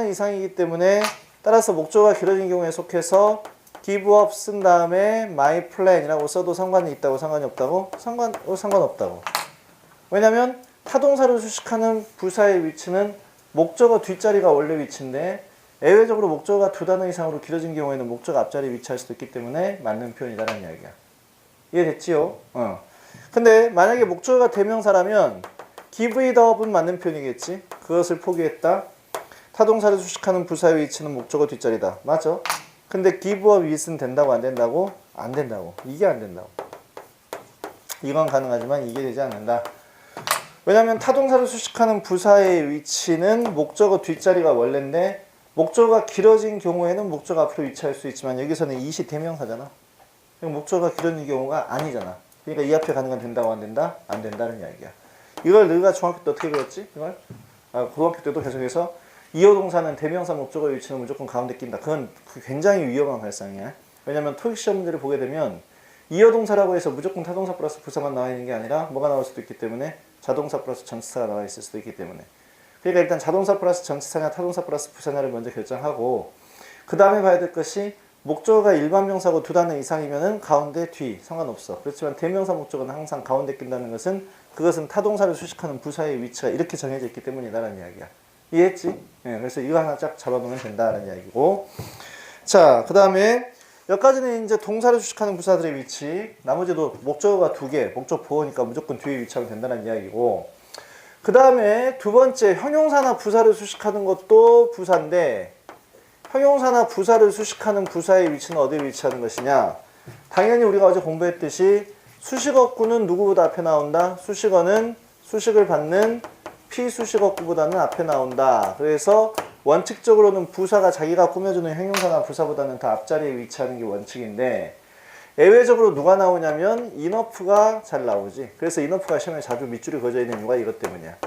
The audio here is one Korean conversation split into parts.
이상이기 때문에 따라서 목적어가 길어진 경우에 속해서 give up 쓴 다음에 my plan이라고 써도 상관이 있다고 상관이 없다고? 상관없다고. 왜냐면 타동사를 수식하는 부사의 위치는 목적어 뒷자리가 원래 위치인데 예외적으로 목적어가 두 단어 이상으로 길어진 경우에는 목적어 앞자리에 위치할 수도 있기 때문에 맞는 표현이다라는 이야기야. 이해됐지요? 근데 만약에 목적어가 대명사라면 give it up은 맞는 표현이겠지. 그것을 포기했다. 타동사를 수식하는 부사의 위치는 목적어 뒷자리다. 맞죠? 근데 give up it은 된다고 안 된다고? 안 된다고. 이게 안 된다고. 이건 가능하지만 이게 되지 않는다. 왜냐하면 타동사를 수식하는 부사의 위치는 목적어 뒷자리가 원래인데 목적어가 길어진 경우에는 목적어 앞으로 위치할 수 있지만 여기서는 it이 대명사잖아. 목적어가 길어진 경우가 아니잖아. 그러니까 이 앞에 가는 건 된다고 안 된다? 안 된다는 이야기야. 이걸 너희가 중학교 때 어떻게 배웠지? 이걸? 고등학교 때도 계속해서 이어 동사는 대명사 목적어의 위치는 무조건 가운데 낀다. 그건 굉장히 위험한 발상이야. 왜냐면 토익 시험 문제를 보게 되면 이어 동사라고 해서 무조건 타동사 플러스 부사만 나와 있는 게 아니라 뭐가 나올 수도 있기 때문에 자동사 플러스 전치사가 나와 있을 수도 있기 때문에. 그러니까 일단 자동사 플러스 전치사냐 타동사 플러스 부사냐를 먼저 결정하고 그 다음에 봐야 될 것이 목적어가 일반 명사고 두 단어 이상이면은 가운데 뒤 상관없어. 그렇지만 대명사 목적어는 항상 가운데 낀다는 것은 그것은 타동사를 수식하는 부사의 위치가 이렇게 정해져 있기 때문이다라는 이야기야. 이해했지? 예, 그래서 이거 하나 쫙 잡아놓으면 된다라는 이야기고. 자, 그 다음에 여기까지는 이제 동사를 수식하는 부사들의 위치. 나머지도 목적어가 두 개, 목적 보호니까 무조건 뒤에 위치하면 된다는 이야기고. 그 다음에 두 번째 형용사나 부사를 수식하는 것도 부사인데 형용사나 부사를 수식하는 부사의 위치는 어디에 위치하는 것이냐? 당연히 우리가 어제 공부했듯이 수식어구는 누구보다 앞에 나온다? 수식어는 수식을 받는 피수식어구보다는 앞에 나온다. 그래서 원칙적으로는 부사가 자기가 꾸며주는 형용사나 부사보다는 더 앞자리에 위치하는 게 원칙인데 예외적으로 누가 나오냐면 enough가 잘 나오지. 그래서 enough가 시험에 자주 밑줄이 그어져 있는 이유가 이것 때문이야.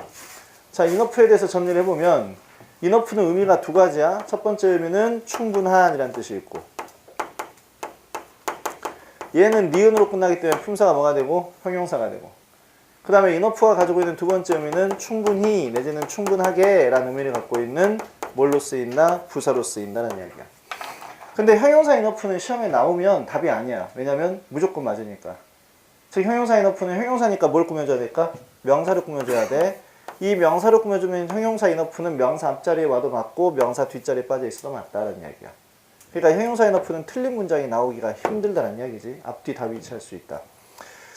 자, enough에 대해서 정리를 해보면 enough는 의미가 두 가지야. 첫 번째 의미는 충분한 이란 뜻이 있고 얘는 니은으로 끝나기 때문에 품사가 뭐가 되고 형용사가 되고 그 다음에 enough가 가지고 있는 두 번째 의미는 충분히 내지는 충분하게 라는 의미를 갖고 있는 뭘로 쓰인다? 부사로 쓰인다는 이야기야. 근데 형용사 enough는 시험에 나오면 답이 아니야. 왜냐면 무조건 맞으니까. 즉 형용사 enough는 형용사니까 뭘 꾸며줘야 될까? 명사를 꾸며줘야 돼. 이 명사를 꾸며주면 형용사 enough는 명사 앞자리에 와도 맞고 명사 뒷자리에 빠져 있어도 맞다라는 이야기야. 그러니까 형용사 enough는 틀린 문장이 나오기가 힘들다는 이야기지. 앞뒤 다 위치할 수 있다.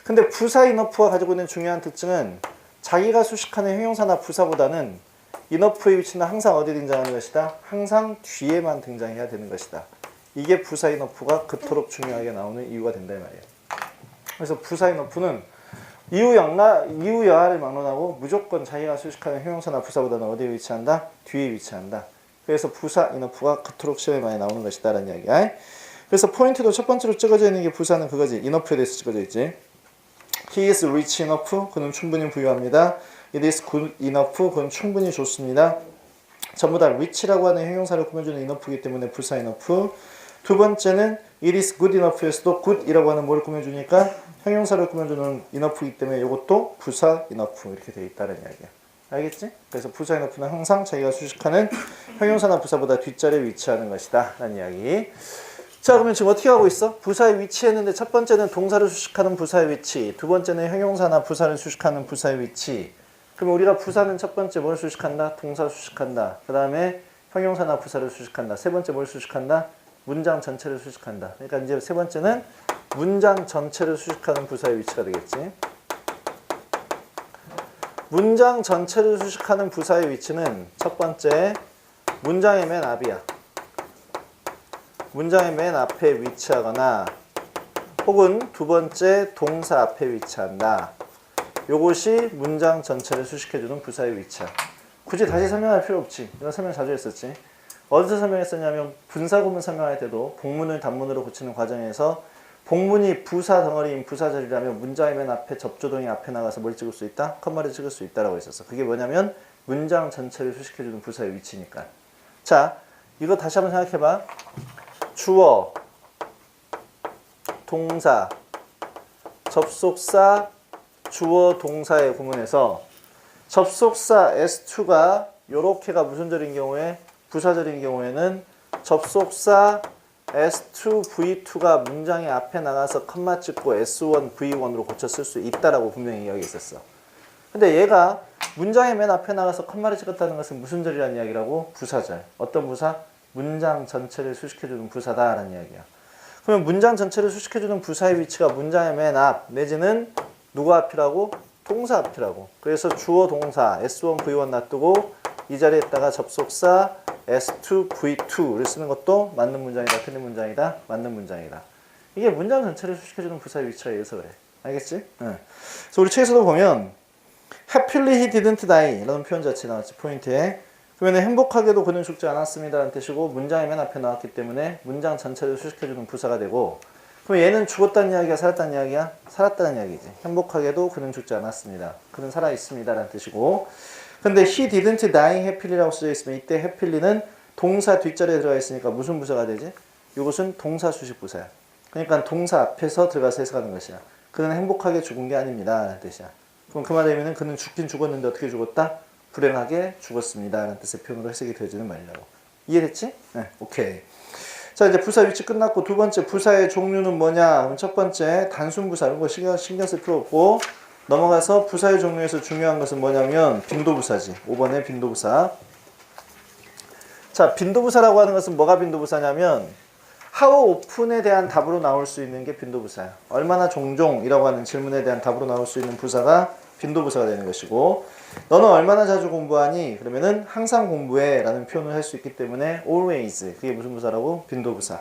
근데 부사 enough가 가지고 있는 중요한 특징은 자기가 수식하는 형용사나 부사보다는 enough의 위치는 항상 어디 등장하는 것이다? 항상 뒤에만 등장해야 되는 것이다. 이게 부사 enough가 그토록 중요하게 나오는 이유가 된다 이 말이에요. 그래서 부사 enough는 이유 여하를 막론하고 무조건 자기가 수식하는 형용사나 부사보다는 어디에 위치한다? 뒤에 위치한다. 그래서 부사 enough가 그토록 시험에 많이 나오는 것이다 라는 이야기야. 그래서 포인트도 첫 번째로 찍어져 있는 게 부사는 그거지. enough에 대해서 찍어져 있지. He is rich enough. 그는 충분히 부유합니다. It is good enough. 그건 충분히 좋습니다. 전부 다 rich라고 하는 형용사를 꾸며주는 enough이기 때문에 부사 enough. 두 번째는 it is good enough에서도 good이라고 하는 뭘 꾸며주니까 형용사를 꾸며주는 enough이기 때문에 이것도 부사 enough 이렇게 되어 있다는 이야기야. 알겠지? 그래서 부사 enough는 항상 자기가 수식하는 형용사나 부사보다 뒷자리에 위치하는 것이다 라는 이야기. 자, 그러면 지금 어떻게 하고 있어? 부사에 위치했는데 첫 번째는 동사를 수식하는 부사의 위치, 두 번째는 형용사나 부사를 수식하는 부사의 위치. 그럼 우리가 부사는 첫 번째 뭘 수식한다? 동사 수식한다. 그 다음에 형용사나 부사를 수식한다. 세 번째 뭘 수식한다? 문장 전체를 수식한다. 그러니까 이제 세 번째는 문장 전체를 수식하는 부사의 위치가 되겠지. 문장 전체를 수식하는 부사의 위치는 첫 번째 문장의 맨 앞이야. 문장의 맨 앞에 위치하거나 혹은 두 번째 동사 앞에 위치한다. 요것이 문장 전체를 수식해주는 부사의 위치야. 굳이 다시 설명할 필요 없지. 이건 설명 자주 했었지. 어디서 설명했었냐면 분사구문 설명할 때도 복문을 단문으로 고치는 과정에서 복문이 부사 덩어리인 부사절이라면 문장의 맨 앞에 접조동이 앞에 나가서 뭘 찍을 수 있다? 컴마를 찍을 수 있다라고 했었어. 그게 뭐냐면 문장 전체를 수식해주는 부사의 위치니까. 자, 이거 다시 한번 생각해봐. 주어, 동사, 접속사, 주어, 동사의 구문에서 접속사 S2가 요렇게가 무슨 절인 경우에 부사절인 경우에는 접속사 S2V2가 문장의 앞에 나가서 컴마 찍고 S1, V1으로 고쳐 쓸 수 있다라고 분명히 이야기 있었어. 근데 얘가 문장의 맨 앞에 나가서 컴마를 찍었다는 것은 무슨 절이라는 이야기라고? 부사절. 어떤 부사? 문장 전체를 수식해주는 부사다라는 이야기야. 그러면 문장 전체를 수식해주는 부사의 위치가 문장의 맨 앞 내지는 누가 앞이라고? 동사 앞이라고. 그래서 주어 동사 S1, V1 놔두고 이 자리에다가 접속사 S2, V2를 쓰는 것도 맞는 문장이다, 틀린 문장이다, 맞는 문장이다. 이게 문장 전체를 수식해주는 부사의 위치가 이래서 그래. 알겠지? 응. 그래서 우리 책에서도 보면 Happily he didn't die 라는 표현 자체 나왔지, 포인트에. 그러면 행복하게도 그는 죽지 않았습니다 라는 뜻이고 문장의 맨 앞에 나왔기 때문에 문장 전체를 수식해주는 부사가 되고, 그럼 얘는 죽었다는 이야기야, 살았다는 이야기야? 살았다는 이야기지. 행복하게도 그는 죽지 않았습니다. 그는 살아있습니다 라는 뜻이고, 근데 he didn't die happy라고 써져 있으면 이때 happy는 동사 뒷자리에 들어가 있으니까 무슨 부사가 되지? 이것은 동사 수식 부사야. 그러니까 동사 앞에서 들어가서 해석하는 것이야. 그는 행복하게 죽은 게 아닙니다 라는 뜻이야. 그럼 그 말이면 그는 죽긴 죽었는데 어떻게 죽었다? 불행하게 죽었습니다 라는 뜻의 표현으로 해석이 되어지는 말이라고. 이해됐지? 네, 오케이. 자, 이제 부사 위치 끝났고 두 번째 부사의 종류는 뭐냐? 그럼 첫 번째 단순 부사, 이런 거 신경 쓸 필요 없고 넘어가서 부사의 종류에서 중요한 것은 뭐냐면 빈도부사지. 5번의 빈도부사. 자, 빈도부사라고 하는 것은 뭐가 빈도부사냐면 how often에 대한 답으로 나올 수 있는 게 빈도부사야. 얼마나 종종이라고 하는 질문에 대한 답으로 나올 수 있는 부사가 빈도부사가 되는 것이고, 너는 얼마나 자주 공부하니? 그러면은 항상 공부해 라는 표현을 할 수 있기 때문에 always, 그게 무슨 부사라고? 빈도부사.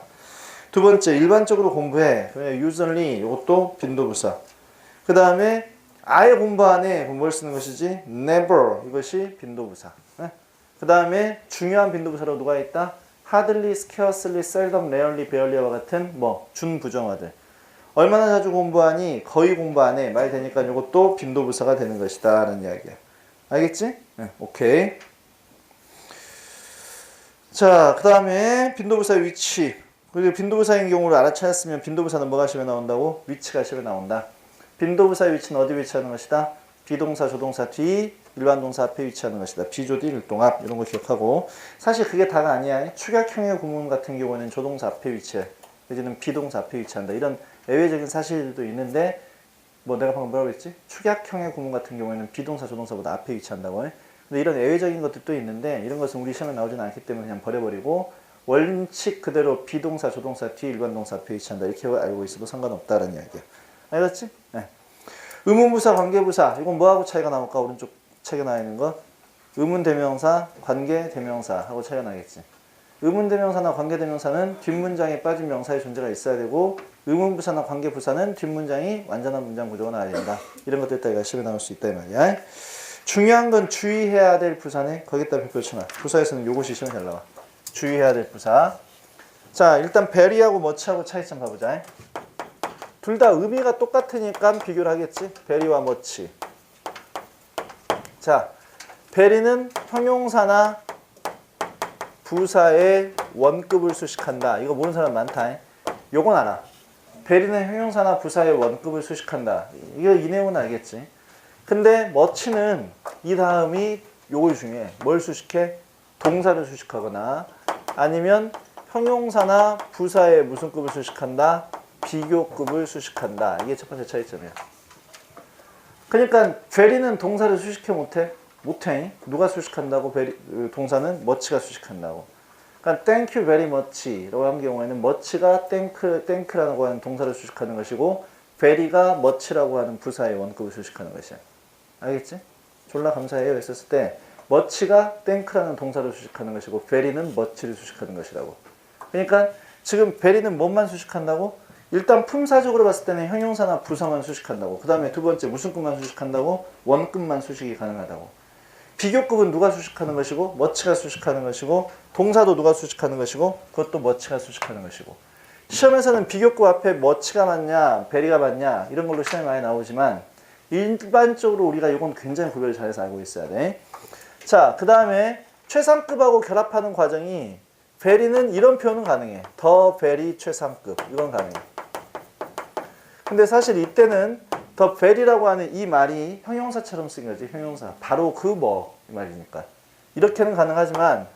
두 번째, 일반적으로 공부해. 그러면 usually, 이것도 빈도부사. 그 다음에 아예 공부 안 해. 그럼 뭘 쓰는 것이지? never, 이것이 빈도부사. 그 다음에 중요한 빈도부사로 누가 있다? hardly, scarcely, seldom, rarely, barely와 같은 준부정어들. 얼마나 자주 공부하니? 거의 공부 안 해. 말 되니까 이것도 빈도부사가 되는 것이다 라는 이야기야. 알겠지? 네, 오케이. 자, 그 다음에 빈도부사의 위치. 그리고 빈도부사인 경우를 알아차렸으면 빈도부사는 뭐가 시험에 나온다고? 위치가 시험에 나온다. 빈도부사의 위치는 어디 위치하는 것이다? 비동사, 조동사 뒤, 일반 동사 앞에 위치하는 것이다. 비조디, 일동합 이런 거 기억하고, 사실 그게 다가 아니야. 축약형의 구문 같은 경우에는 조동사 앞에 위치해. 이제는 비동사 앞에 위치한다. 이런 예외적인 사실도 있는데, 뭐 내가 방금 뭐라고 했지? 축약형의 구문 같은 경우에는 비동사, 조동사보다 앞에 위치한다고 해. 근데 이런 예외적인 것들도 있는데 이런 것은 우리 시험에 나오지는 않기 때문에 그냥 버려버리고 원칙 그대로 비동사, 조동사 뒤, 일반 동사 앞에 위치한다. 이렇게 알고 있어도 상관없다라는 이야기야. 알겠지? 네. 의문부사, 관계부사. 이건 뭐하고 차이가 나올까? 오른쪽 책에 나와 있는 거. 의문대명사, 관계대명사하고 차이가 나겠지. 의문대명사나 관계대명사는 뒷문장에 빠진 명사의 존재가 있어야 되고, 의문부사나 관계부사는 뒷문장이 완전한 문장 구조가 나와야 된다. 이런 것들 따위가 시험에 나올 수 있다 이 말이야. 중요한 건 주의해야 될 부사네. 거기다 별표쳐놔. 부사에서는 요것이 시험에 잘 나와. 주의해야 될 부사. 자, 일단 베리하고 머치하고 차이점 봐보자. 둘 다 의미가 똑같으니까 비교를 하겠지. 베리와 머치. 자, 베리는 형용사나 부사의 원급을 수식한다. 이거 모르는 사람 많다. 요건 알아. 베리는 형용사나 부사의 원급을 수식한다. 이거 이 내용은 알겠지. 근데 머치는 이 다음이 요거 중에 뭘 수식해? 동사를 수식하거나 아니면 형용사나 부사의 무슨 급을 수식한다? 비교급을 수식한다. 이게 첫 번째 차이점이야. 그러니까 베리는 동사를 수식해 못해? 못해. 누가 수식한다고? 동사는 머치가 수식한다고. 그러니까 thank you very much라고 한 경우에는 머치가 thank라고 하는 동사를 수식하는 것이고 very가 much라고 하는 부사의 원급을 수식하는 것이야. 알겠지? 졸라 감사해요 했었을 때 much가 thank라는 동사를 수식하는 것이고 very는 much를 수식하는 것이라고. 그러니까 지금 very는 뭐만 수식한다고? 일단 품사적으로 봤을 때는 형용사나 부사만 수식한다고. 그 다음에 두 번째 무슨 급만 수식한다고? 원급만 수식이 가능하다고. 비교급은 누가 수식하는 것이고 머치가 수식하는 것이고 동사도 누가 수식하는 것이고 그것도 머치가 수식하는 것이고. 시험에서는 비교급 앞에 머치가 맞냐 베리가 맞냐 이런 걸로 시험이 많이 나오지만 일반적으로 우리가 이건 굉장히 구별을 잘해서 알고 있어야 돼. 자, 그 다음에 최상급하고 결합하는 과정이 베리는 이런 표현은 가능해. 더 베리 최상급 이건 가능해. 근데 사실 이때는 더 베리라고 하는 이 말이 형용사처럼 쓴 거지. 형용사. 바로 그 뭐 이 말이니까. 이렇게는 가능하지만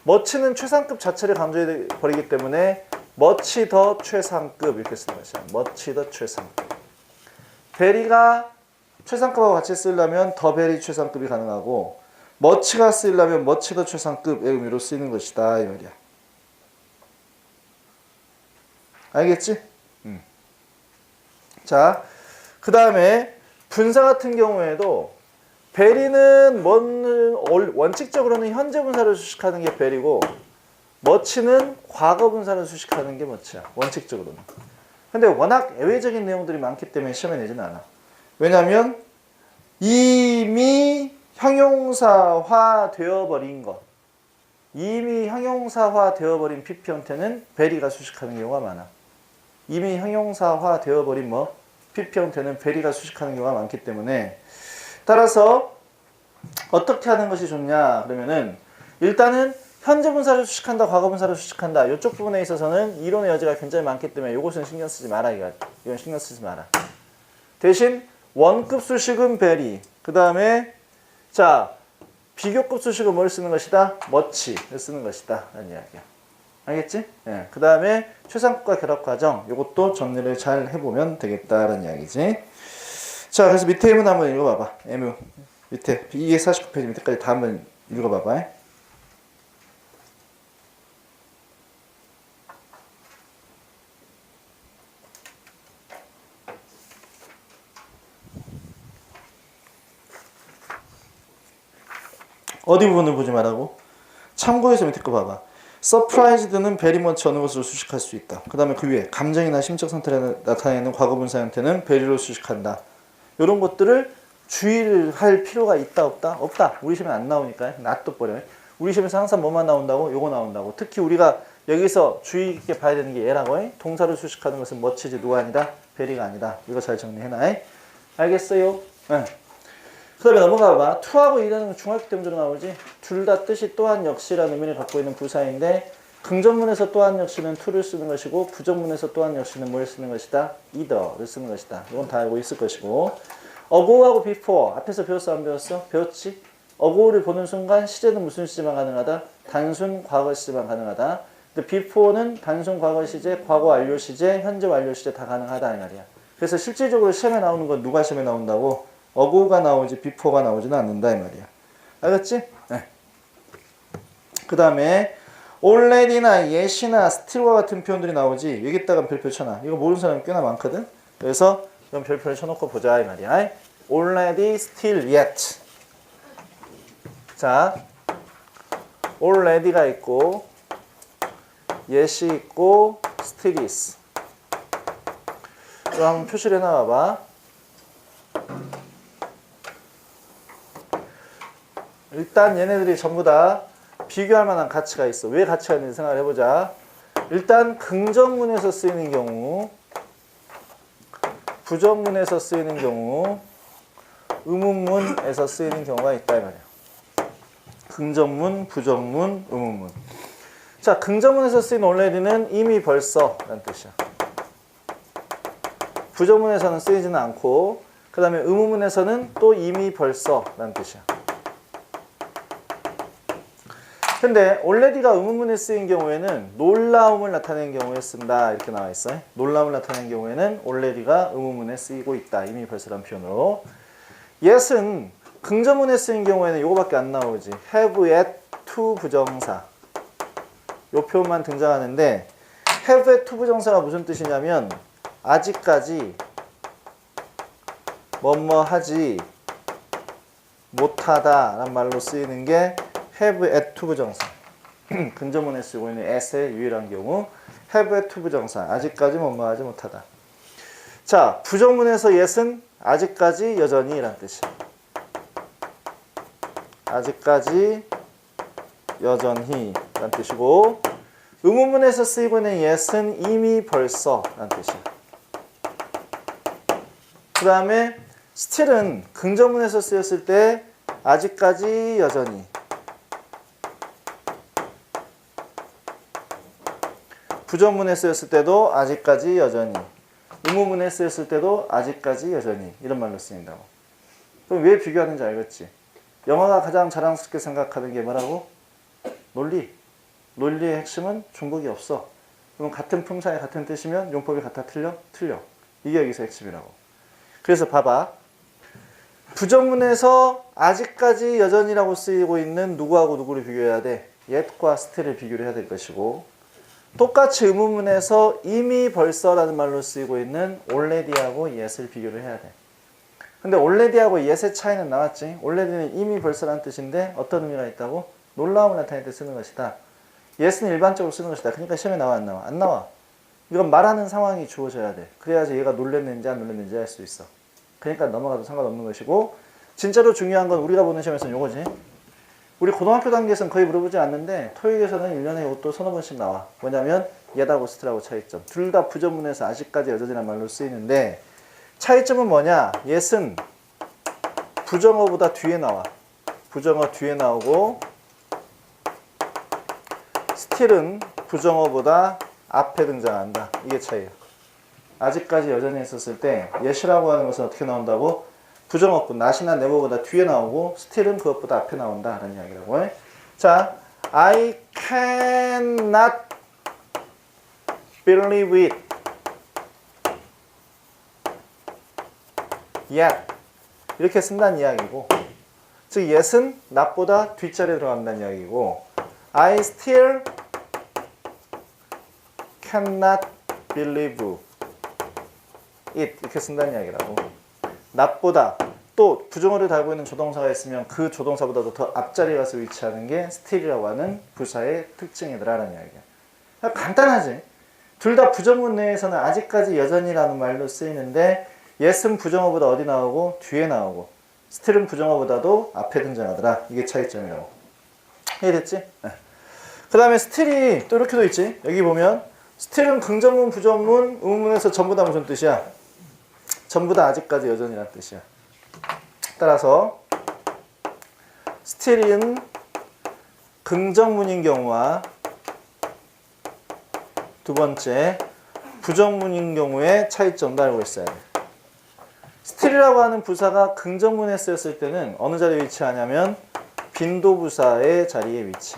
much는 최상급 자체를 강조해 버리기 때문에 much 더 최상급 이렇게 쓰는 것이야. much 더 최상급. very가 최상급하고 같이 쓰려면 더 very 최상급이 가능하고 much가 쓰려면 much 더 최상급의 의미로 쓰이는 것이다 이 말이야. 알겠지? 자, 그 다음에 분사 같은 경우에도 very는 원칙적으로는 현재 분사를 수식하는 게 very고 much는 과거 분사를 수식하는 게 much야. 원칙적으로는. 근데 워낙 예외적인 내용들이 많기 때문에 시험에 내지는 않아. 왜냐하면 이미 형용사화 되어버린 것, 이미 형용사화 되어버린 PP 형태는 very가 수식하는 경우가 많아. 이미 형용사화 되어버린 PP 형태는 very가 수식하는 경우가 많기 때문에 따라서 어떻게 하는 것이 좋냐 그러면은 일단은 현재 분사를 수식한다, 과거 분사를 수식한다. 이쪽 부분에 있어서는 이론의 여지가 굉장히 많기 때문에 이것은 신경 쓰지 마라. 이건 신경 쓰지 마라. 대신 원급 수식은 very. 그 다음에 자 비교급 수식은 뭘 쓰는 것이다? much를 쓰는 것이다. 라는 이야기야. 알겠지? 네. 그 다음에 최상급과 결합 과정 이것도 정리를 잘 해보면 되겠다라는 이야기지. 자 그래서 밑에 예문 한번 읽어봐봐. 예문 밑에 249페이지 밑에까지 다 한번 읽어봐봐. 어디 부분을 보지 말라고? 참고해서 밑에 거 봐봐. surprised는 very much 어느 것으로 수식할 수 있다. 그 다음에 그 위에 감정이나 심적 상태를 나타내는 과거분사 형태는 very로 수식한다. 이런 것들을 주의를 할 필요가 있다 없다? 없다. 우리 시험에 안 나오니까 놔둬버려. 우리 시험에서 항상 뭐만 나온다고? 요거 나온다고. 특히 우리가 여기서 주의 깊게 봐야 되는 게 얘라고. 동사를 수식하는 것은 much지 누가 아니다? very가 아니다. 이거 잘 정리해놔. 알겠어요? 네. 그 다음에 넘어가 봐. to하고 이라는 건 중학교 때 문제로 나오지. 둘 다 뜻이 또한 역시라는 의미를 갖고 있는 부사인데 긍정문에서 또한 역시는 to를 쓰는 것이고 부정문에서 또한 역시는 뭘 쓰는 것이다? either를 쓰는 것이다. 이건 다 알고 있을 것이고 ago하고 before 앞에서 배웠어 안 배웠어? 배웠지? ago를 보는 순간 시제는 무슨 시제만 가능하다? 단순 과거 시제만 가능하다. 근데 before는 단순 과거 시제, 과거 완료 시제, 현재 완료 시제 다 가능하다 이 말이야. 그래서 실질적으로 시험에 나오는 건 누가 시험에 나온다고? ago가 나오지 before가 나오지는 않는다 이 말이야. 알겠지? 네. 그 다음에 already나 yes나 still과 같은 표현들이 나오지. 여기다가 별표 쳐놔. 이거 모르는 사람이 꽤나 많거든. 그래서 이런 별표를 쳐놓고 보자 이 말이야. already, still, yet. 자, already가 있고 yes이 있고 still is. 그럼 한번 표시를 해놔봐. 일단 얘네들이 전부 다 비교할 만한 가치가 있어. 왜 가치가 있는지 생각을 해보자. 일단 긍정문에서 쓰이는 경우, 부정문에서 쓰이는 경우, 의문문에서 쓰이는 경우가 있다 이 말이야. 긍정문, 부정문, 의문문. 자, 긍정문에서 쓰인 already는 이미 벌써 라는 뜻이야. 부정문에서는 쓰이지는 않고 그 다음에 의문문에서는 또 이미 벌써 라는 뜻이야. 근데 already가 의문문에 쓰인 경우에는 놀라움을 나타내는 경우에 쓴다 이렇게 나와 있어요. 놀라움을 나타내는 경우에는 already가 의문문에 쓰이고 있다. 이미 벌써라는 표현으로. yes은 긍정문에 쓰인 경우에는 이거밖에 안 나오지. have, yet, to 부정사. 이 표현만 등장하는데 have, yet, to 부정사가 무슨 뜻이냐면 아직까지 뭐뭐 하지 못하다 라는 말로 쓰이는 게 have, yet, to 부정사. 긍정문에 쓰고 있는 at의 유일한 경우 have, yet, to 부정사. 아직까지 뭐뭐 하지 못하다. 자, 부정문에서 yet은 아직까지 여전히 라는 뜻이야. 아직까지 여전히 라는 뜻이고 의문문에서 쓰이고 있는 yet은 이미 벌써 라는 뜻이야. 그 다음에 still은 긍정문에서 쓰였을 때 아직까지 여전히 부정문에 쓰였을 때도 아직까지 여전히 의문문에 쓰였을 때도 아직까지 여전히 이런 말로 쓰인다고. 그럼 왜 비교하는지 알겠지? 영어가 가장 자랑스럽게 생각하는 게 뭐라고? 논리. 논리의 핵심은 중복이 없어. 그럼 같은 품사에 같은 뜻이면 용법이 같아 틀려? 틀려. 이게 여기서 핵심이라고. 그래서 봐봐. 부정문에서 아직까지 여전히라고 쓰이고 있는 누구하고 누구를 비교해야 돼? yet과 still을 비교를 해야 될 것이고, 똑같이 의문문에서 이미 벌써라는 말로 쓰이고 있는 already하고 yet을 비교를 해야 돼. 근데 already하고 yet의 차이는 나왔지. already는 이미 벌써라는 뜻인데 어떤 의미가 있다고? 놀라움을 나타낼 때 쓰는 것이다. yes는 일반적으로 쓰는 것이다. 그러니까 시험에 나와 안 나와? 안 나와. 이건 말하는 상황이 주어져야 돼. 그래야지 얘가 놀랬는지 안 놀랬는지 알 수 있어. 그러니까 넘어가도 상관없는 것이고, 진짜로 중요한 건 우리가 보는 시험에서는 요거지. 우리 고등학교 단계에서는 거의 물어보지 않는데 토익에서는 1년에 이것도 서너 번씩 나와. 뭐냐면 yet하고 still하고 차이점. 둘 다 부정문에서 아직까지 여전히란 말로 쓰이는데 차이점은 뭐냐? yet은 부정어보다 뒤에 나와. 부정어 뒤에 나오고, still은 부정어보다 앞에 등장한다. 이게 차이야. 아직까지 여전히 있었을 때 yet이라고 하는 것은 어떻게 나온다고? 부정어구, not이나 never보다 뒤에 나오고 still은 그것보다 앞에 나온다 라는 이야기라고 해. 자, I cannot believe it yet 이렇게 쓴다는 이야기고, 즉 yet은 not보다 뒷자리에 들어간다는 이야기고, I still cannot believe it 이렇게 쓴다는 이야기라고. not보다 또 부정어를 달고 있는 조동사가 있으면 그 조동사보다도 더 앞자리에 가서 위치하는 게 still이라고 하는 부사의 특징이더라라는 이야기야. 간단하지. 둘 다 부정문 내에서는 아직까지 여전히라는 말로 쓰이는데 yes은 부정어보다 어디 나오고? 뒤에 나오고, still은 부정어보다도 앞에 등장하더라. 이게 차이점이라고. 이해됐지? 네. 그 다음에 still이 또 이렇게도 있지. 여기 보면 still은 긍정문, 부정문, 의문문에서 전부 다 무슨 뜻이야? 전부 다 아직까지 여전히란 뜻이야. 따라서 still은 긍정문인 경우와 두 번째 부정문인 경우의 차이점도 알고 있어야 돼. still이라고 하는 부사가 긍정문에 쓰였을 때는 어느 자리에 위치하냐면 빈도부사의 자리에 위치.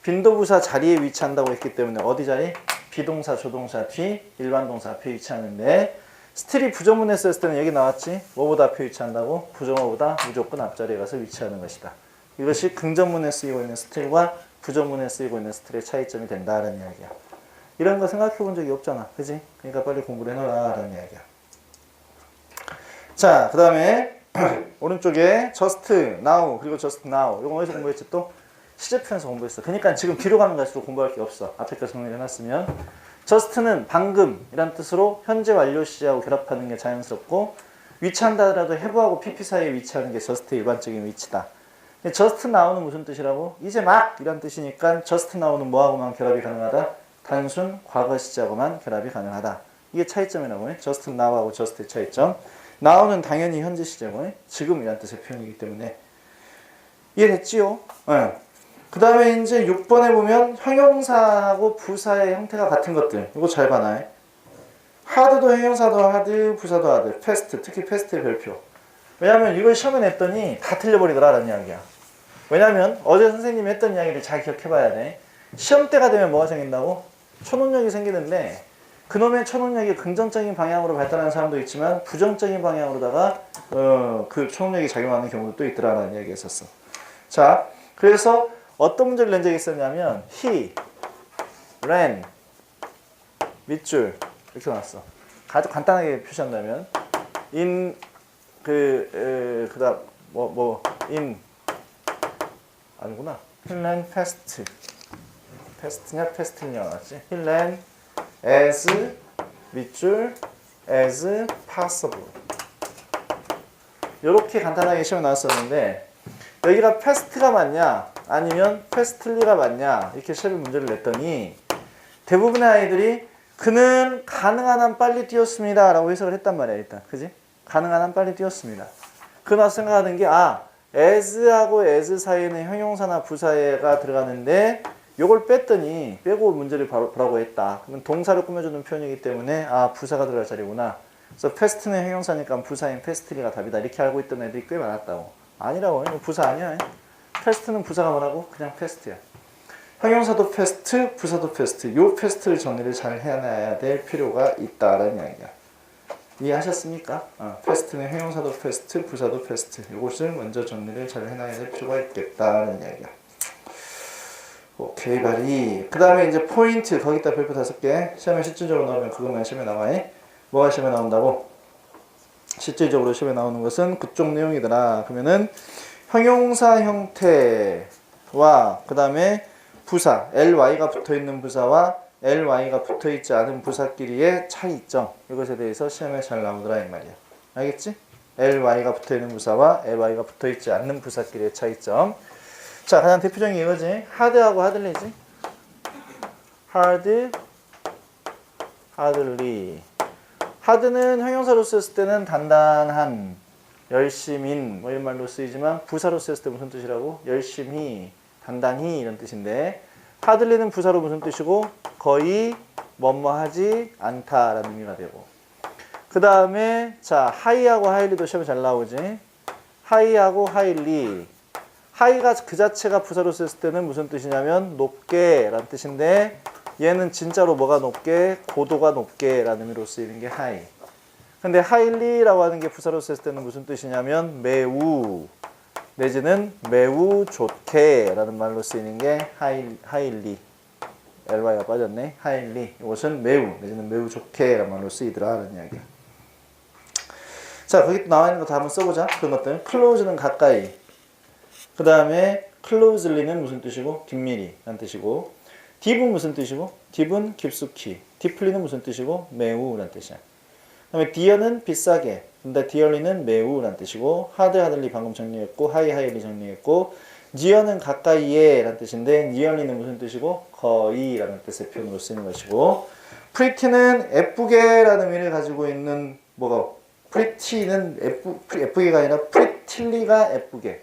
빈도부사 자리에 위치한다고 했기 때문에 어디 자리? 비동사, 조동사 뒤, 일반동사 앞에 위치하는데, still이 부정문에 쓰였을 때는 여기 나왔지? 뭐보다 앞에 위치한다고? 부정어보다 무조건 앞자리에 가서 위치하는 것이다. 이것이 긍정문에 쓰이고 있는 still과 부정문에 쓰이고 있는 still의 차이점이 된다라는 이야기야. 이런 거 생각해 본 적이 없잖아. 그지? 그러니까 빨리 공부를 해놔라는 이야기야. 자, 그 다음에 오른쪽에 just now 그리고 just now 이거 어디서 공부했지 또? 시제편에서 공부했어. 그러니까 지금 뒤로 가면 갈수록 공부할 게 없어. 앞에 거 정리를 해놨으면. just는 방금이란 뜻으로 현재 완료 시제하고 결합하는 게 자연스럽고, 위치한다 하더라도 have하고 pp 사이에 위치하는 게 just의 일반적인 위치다. just now는 무슨 뜻이라고? 이제 막 이란 뜻이니까 just now는 뭐하고만 결합이 가능하다? 단순 과거 시제하고만 결합이 가능하다. 이게 차이점이라고 해. just now하고 just의 차이점. now는 당연히 현재 시제고 지금이란 뜻의 표현이기 때문에. 이해됐지요? 네. 그 다음에 이제 6번에 보면 형용사하고 부사의 형태가 같은 것들. 이거 잘 봐놔. 하드도 형용사도 하드, 부사도 하드. 패스트, 특히 패스트의 별표. 왜냐면 이걸 시험에 냈더니 다 틀려버리더라라는 이야기야. 왜냐면 어제 선생님이 했던 이야기를 잘 기억해봐야 돼. 시험 때가 되면 뭐가 생긴다고? 초능력이 생기는데, 그놈의 초능력이 긍정적인 방향으로 발달하는 사람도 있지만 부정적인 방향으로다가 그 초능력이 작용하는 경우도 또 있더라라는 이야기가 있었어. 자, 그래서 어떤 문제를 낸 적이 있었냐면 he ran 밑줄 이렇게 나왔어. 아주 간단하게 표시한다면 in 그다음 in 아니구나. he ran fast. fast냐 fast냐 나왔지. he ran as 밑줄 as possible. 이렇게 간단하게 시험에 나왔었는데, 여기가 fast가 맞냐 아니면 fastly가 맞냐 이렇게 시험에 문제를 냈더니 대부분의 아이들이 그는 가능한 한 빨리 뛰었습니다 라고 해석을 했단 말이야. 일단 그지? 가능한 한 빨리 뛰었습니다. 그나서 생각하는 게 as하고 as 사이에는 형용사나 부사가 들어가는데 요걸 빼고 문제를 보라고 했다. 그러면 동사를 꾸며주는 표현이기 때문에 부사가 들어갈 자리구나. 그래서 fast는 형용사니까 부사인 fastly가 답이다. 이렇게 알고 있던 애들이 꽤 많았다고. 아니라고. 이거 부사 아니야. fast는 부사가 뭐라고? 그냥 fast야. 형용사도 패스트, 부사도 패스트. 요 패스트를 정리를 잘 해놔야 될 필요가 있다라는 이야기야. 이해하셨습니까? 패스트는 형용사도 패스트, 부사도 패스트. 이것을 먼저 정리를 잘 해놔야 될 필요가 있겠다는 이야기야. 오케이, 바리. 그 다음에 이제 포인트. 거기다 별표 5개. 시험에 실질적으로 나오면 그것만 시험에 나와. 뭐가 시험에 나온다고? 실질적으로 시험에 나오는 것은 그쪽 내용이더라. 그러면은 형용사 형태와 그 다음에 부사, ly가 붙어있는 부사와 ly가 붙어있지 않은 부사끼리의 차이점. 이것에 대해서 시험에 잘 나오더라 이 말이야. 알겠지? ly가 붙어있는 부사와 ly가 붙어있지 않는 부사끼리의 차이점. 자, 가장 대표적인 게 이거지. 하드하고 하들리지. hard, hardly. 하드는 형용사로 쓰였을 때는 단단한, 열심인 뭐 이런 말로 쓰이지만 부사로 쓰였을 때 무슨 뜻이라고? 열심히, 단단히 이런 뜻인데 hardly는 부사로 무슨 뜻이고? 거의 뭐뭐하지 않다라는 의미가 되고 그 다음에 자 high하고 highly도 시험에 잘 나오지. high하고 highly high가 그 자체가 부사로 쓰였을 때는 무슨 뜻이냐면 높게 라는 뜻인데 얘는 진짜로 뭐가 높게? 고도가 높게 라는 의미로 쓰이는 게 high. 근데 highly라고 하는 게 부사로 쓰였을 때는 무슨 뜻이냐면 매우 내지는 매우 좋게 라는 말로 쓰이는 게 highly. ly가 빠졌네. highly. 이것은 매우 내지는 매우 좋게 라는 말로 쓰이더라 라는 이야기야. 자, 거기 나와 있는 거 다 한번 써보자. 그런 것들. close는 가까이. 그 다음에 closely는 무슨 뜻이고? 긴밀히 라는 뜻이고 deep은 무슨 뜻이고? deep은 깊숙이. deeply는 무슨 뜻이고? 매우 라는 뜻이야. 그 다음에 dear는 비싸게. 근데 dearly는 매우 라는 뜻이고 hard, hardly 방금 정리했고 high, highly 정리했고 near는 가까이에 라는 뜻인데 nearly는 무슨 뜻이고? 거의 라는 뜻의 표현으로 쓰는 것이고 pretty는 예쁘게 라는 의미를 가지고 있는 뭐가 pretty는 예쁘게가 아니라 pretty가 예쁘게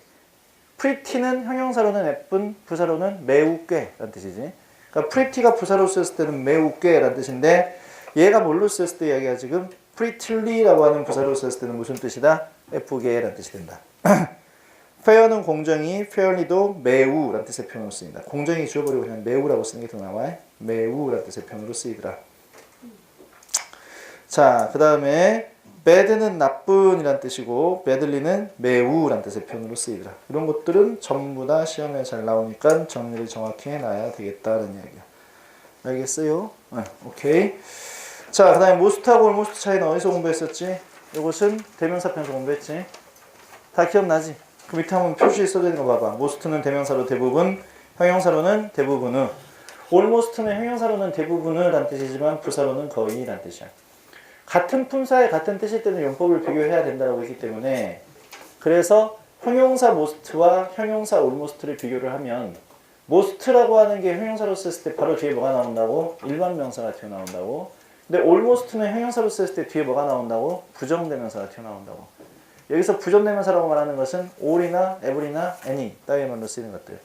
pretty는 형용사로는 예쁜 부사로는 매우 꽤 라는 뜻이지. 그러니까 pretty가 부사로 쓰였을 때는 매우 꽤 라는 뜻인데 얘가 뭘로 쓰였을 때 이야기가 지금 prettily,라고 하는 부사로 썼을 때는 무슨 뜻이다? 예쁘게 라는 뜻이 된다. fair는 공정히, fairly도 매우 라는 뜻의 표현으로 쓰입니다. 공정히 지워버리고 그냥 매우라고 쓰는 게 더 나와요. 매우 라는 뜻의 표현으로 쓰이더라. 자, 그 다음에 bad는 나쁜 이란 뜻이고 badly는 매우 라는 뜻의 표현으로 쓰이더라. 이런 것들은 전부 다 시험에 잘 나오니까 정리를 정확히 해놔야 되겠다는 이야기야. 알겠어요? 네, 오케이. 자, 그 다음에 most하고 almost 차이는 어디서 공부했었지? 이것은 대명사편에서 공부했지. 다 기억나지? 그 밑에 한번 표시에 써져 있는 거 봐봐. most는 대명사로 대부분, 형용사로는 대부분의. almost는 형용사로는 대부분의 라는 뜻이지만 부사로는 거의 라는 뜻이야. 같은 품사의 같은 뜻일 때는 용법을 비교해야 된다고 했기 때문에 그래서 형용사 most와 형용사 almost를 비교를 하면 most라고 하는 게 형용사로 썼을 때 바로 뒤에 뭐가 나온다고? 일반 명사가 튀어나온다고. 근데 almost는 형용사로 썼을 때 뒤에 뭐가 나온다고? 부정대명사가 튀어나온다고. 여기서 부정대명사라고 말하는 것은 all이나 every나 any 따위의 말로 쓰이는 것들.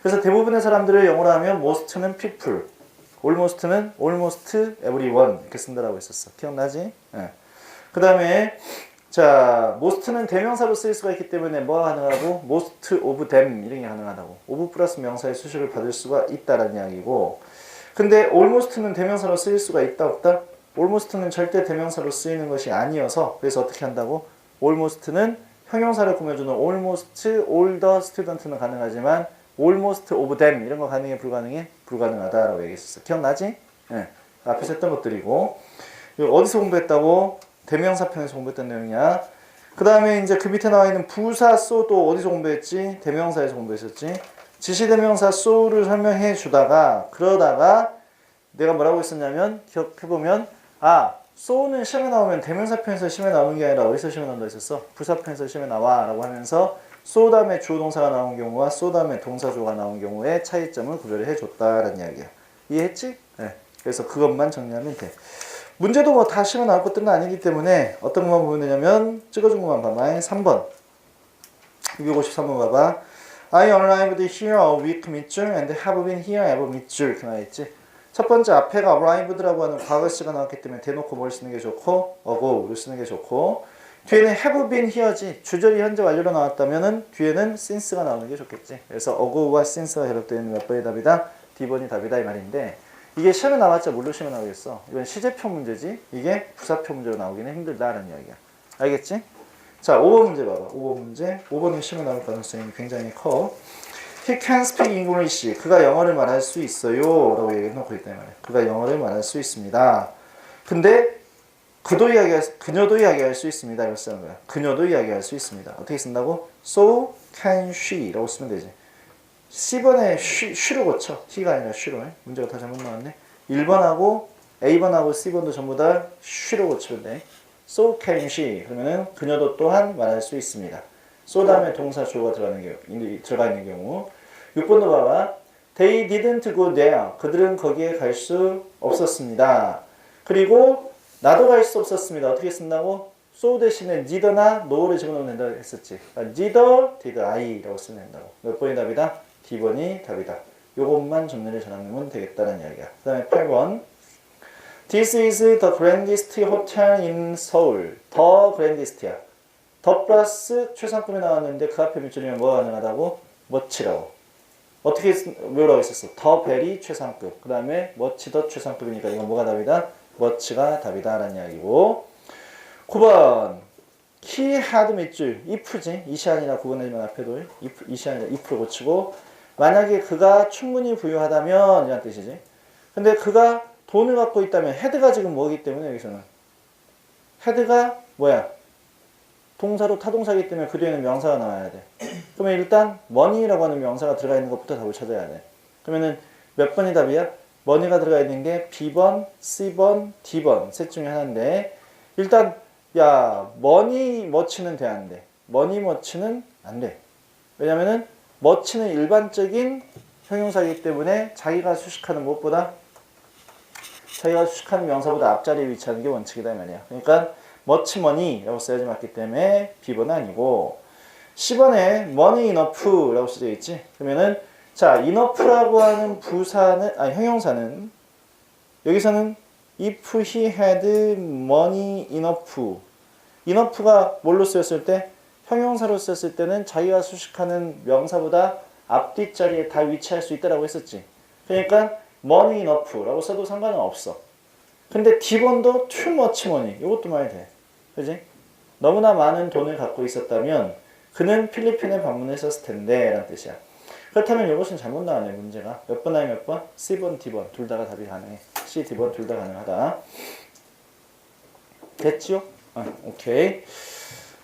그래서 대부분의 사람들을 영어로 하면 most는 people, almost는 almost everyone 이렇게 쓴다라고 했었어. 기억나지? 네. 그 다음에 자, most는 대명사로 쓰일 수가 있기 때문에 뭐가 가능하고? most of them 이런 게 가능하다고. of 플러스 명사의 수식을 받을 수가 있다라는 이야기고 근데 almost는 대명사로 쓰일 수가 있다 없다? almost는 절대 대명사로 쓰이는 것이 아니어서 그래서 어떻게 한다고? almost는 형용사를 꾸며주는 almost all the student는 가능하지만 almost of them 이런 거 가능해 불가능해? 불가능하다라고 얘기했었어. 기억나지? 네. 앞에서 했던 것들이고 어디서 공부했다고? 대명사편에서 공부했던 내용이야. 그 다음에 이제 그 밑에 나와 있는 부사 so도 어디서 공부했지? 대명사에서 공부했었지. 지시대명사 so를 설명해 주다가 그러다가 내가 뭐라고 했었냐면 기억해보면 so는 시험에 나오면 대명사편에서 시험에 나오는 게 아니라 어디서 시험에 나온다 했었어? 부사편에서 시험에 나와 라고 하면서 so 다음에 주어 동사가 나온 경우와 so 다음에 동사조가 나온 경우의 차이점을 구별을 해줬다라는 이야기야. 이해했지? 네. 그래서 그것만 정리하면 돼. 문제도 뭐 다 시험에 나올 것들은 아니기 때문에 어떤 것만 보면 되냐면 찍어준 것만 봐봐. 3번 253번 봐봐. I arrived here a week 밑줄 and have been here ever 밑줄 이렇게 나와있지. 첫 번째 앞에가 arrived라고 하는 과거시가 나왔기 때문에 대놓고 뭘 쓰는 게 좋고 ago를 쓰는 게 좋고 뒤에는 have been here지. 주절이 현재 완료로 나왔다면은 뒤에는 since가 나오는 게 좋겠지. 그래서 ago와 since가 결합되어 있는 몇 번의 답이다? D번이 답이다 이 말인데 이게 시험에 나왔자 뭘로 시험에 나오겠어? 이건 시제표 문제지 이게 부사표 문제로 나오기는 힘들다라는 이야기야. 알겠지? 자 5번 문제 봐봐. 5번 문제. 5번은 시험에 나올 가능성이 굉장히 커. He can speak English. 그가 영어를 말할 수 있어요 라고 얘기해놓고 있단 말이야. 그가 영어를 말할 수 있습니다. 근데 그녀도 이야기할 수 있습니다. 이렇게 쓰는 거야. 그녀도 이야기할 수 있습니다. 어떻게 쓴다고? So can she 라고 쓰면 되지. C번에 she로 고쳐. T가 아니라 she로. 문제가 다 잘못 나왔네. 1번하고 A번하고 C번도 전부 다 she로 고치면 돼. So can she. 그러면은 그녀도 또한 말할 수 있습니다. so 다음에 동사 주어가 들어가 있는 경우. 6번도 봐봐. They didn't go there. 그들은 거기에 갈 수 없었습니다. 그리고 나도 갈 수 없었습니다. 어떻게 쓴다고? so 대신에 neither나 no를 집어넣으면 된다고 했었지. neither did I 라고 쓰면 된다고. 몇 번이 답이다? D번이 답이다. 요것만 정리를 잘하면 되겠다는 이야기야. 그 다음에 8번. This is the grandest hotel in Seoul. The grandest야. 더 플러스 최상급이 나왔는데 그 앞에 밑줄이면 뭐가 가능하다고? 멋지라고. 어떻게 외우라고 했었어? 더 벨이 최상급. 그 다음에 멋지 더 최상급이니까 이건 뭐가 답이다? 멋지가 답이다 라는 이야기고. 9번. He had 밑줄. if지. 이시안이나 구분해주면 앞에도 이시안이나 if를 고치고 만약에 그가 충분히 부유하다면 이란 뜻이지. 근데 그가 돈을 갖고 있다면 had가 지금 뭐기 때문에 여기서는 had가 뭐야? 동사로 타동사이기 때문에 그 뒤에는 명사가 나와야 돼. 그러면 일단 money라고 하는 명사가 들어가 있는 것부터 답을 찾아야 돼. 그러면은 몇 번이 답이야? money가 들어가 있는 게 B번, C번, D번 셋 중에 하나인데 일단 야 money much는 돼 안 돼? money much는 안 돼. 왜냐면은 much는 일반적인 형용사이기 때문에 자기가 수식하는 무엇보다 자기가 수식하는 명사보다 앞자리에 위치하는 게 원칙이다 이 말이야. 그러니까 much money라고 써야지 맞기 때문에 B번은 아니고 C번에 money enough라고 써져 있지. 그러면은 자 enough라고 하는 형용사는 여기서는 if he had money enough enough가 뭘로 쓰였을 때 형용사로 썼을 때는 자기가 수식하는 명사보다 앞뒷자리에 다 위치할 수 있다라고 했었지. 그러니까 money enough라고 써도 상관은 없어. 근데 D번도 too much money 이것도 말이 돼. 그지? 너무나 많은 돈을 갖고 있었다면 그는 필리핀에 방문했었을 텐데 라는 뜻이야. 그렇다면 이것은 잘못 나왔네 문제가. 몇 번 아니 몇 번? C번, D번 둘 다가 답이 가능해. C, D번 둘 다 가능하다. 됐지요? 오케이.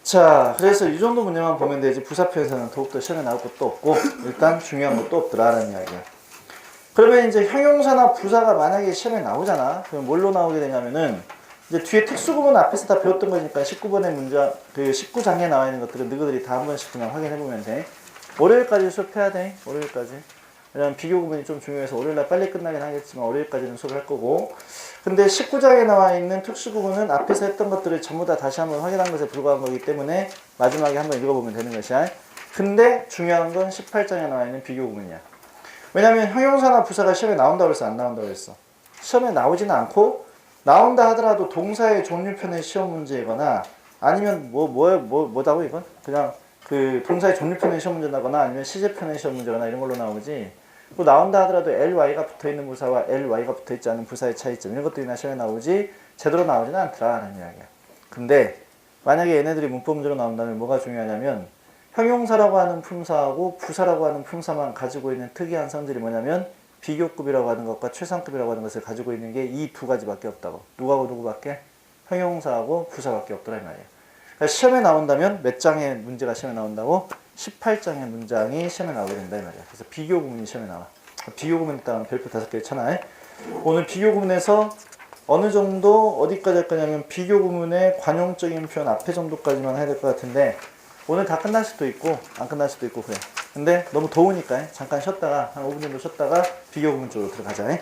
자, 그래서 이 정도 문제만 보면 되지 부사표에서는 더욱더 시험에 나올 것도 없고 일단 중요한 것도 없더라라는 이야기야. 그러면 이제 형용사나 부사가 만약에 시험에 나오잖아. 그럼 뭘로 나오게 되냐면은 이제 뒤에 특수구문 앞에서 다 배웠던 거니까 19번의 문제, 그 19장에 나와 있는 것들은 너희들이 다 한 번씩 그냥 확인해 보면 돼. 월요일까지 수업해야 돼. 월요일까지. 왜냐면 비교 구문이 좀 중요해서 월요일날 빨리 끝나긴 하겠지만 월요일까지는 수업을 할 거고. 근데 19장에 나와 있는 특수구문은 앞에서 했던 것들을 전부 다 다시 한번 확인한 것에 불과한 거기 때문에 마지막에 한번 읽어보면 되는 것이야. 근데 중요한 건 18장에 나와 있는 비교 구문이야. 왜냐면 형용사나 부사가 시험에 나온다고 그랬어? 안 나온다고 그랬어? 시험에 나오지는 않고 나온다 하더라도 동사의 종류편의 시험 문제이거나 아니면 뭐다고 이건? 그냥 그 동사의 종류편의 시험 문제 나거나 아니면 시제편의 시험 문제거나 이런 걸로 나오지. 또 나온다 하더라도 ly가 붙어있는 부사와 ly가 붙어있지 않은 부사의 차이점 이런 것들이나 시험에 나오지 제대로 나오지는 않더라라는 이야기야. 근데 만약에 얘네들이 문법 문제로 나온다면 뭐가 중요하냐면 형용사라고 하는 품사하고 부사라고 하는 품사만 가지고 있는 특이한 성질이 뭐냐면 비교급이라고 하는 것과 최상급이라고 하는 것을 가지고 있는 게 이 두 가지밖에 없다고. 누구하고 누구밖에? 형용사하고 부사밖에 없더라 이 말이야. 그러니까 시험에 나온다면 몇 장의 문제가 시험에 나온다고? 18장의 문장이 시험에 나오게 된다 이 말이야. 그래서 비교 구문이 시험에 나와. 비교 구문 일단 별표 5개 쳐놔. 오늘 비교 구문에서 어느 정도 어디까지 할 거냐면 비교 구문의 관용적인 표현 앞에 정도까지만 해야 될 것 같은데 오늘 다 끝날 수도 있고 안 끝날 수도 있고 그래. 근데 너무 더우니까 잠깐 쉬었다가 한 5분 정도 쉬었다가 비교 구문 쪽으로 들어가자.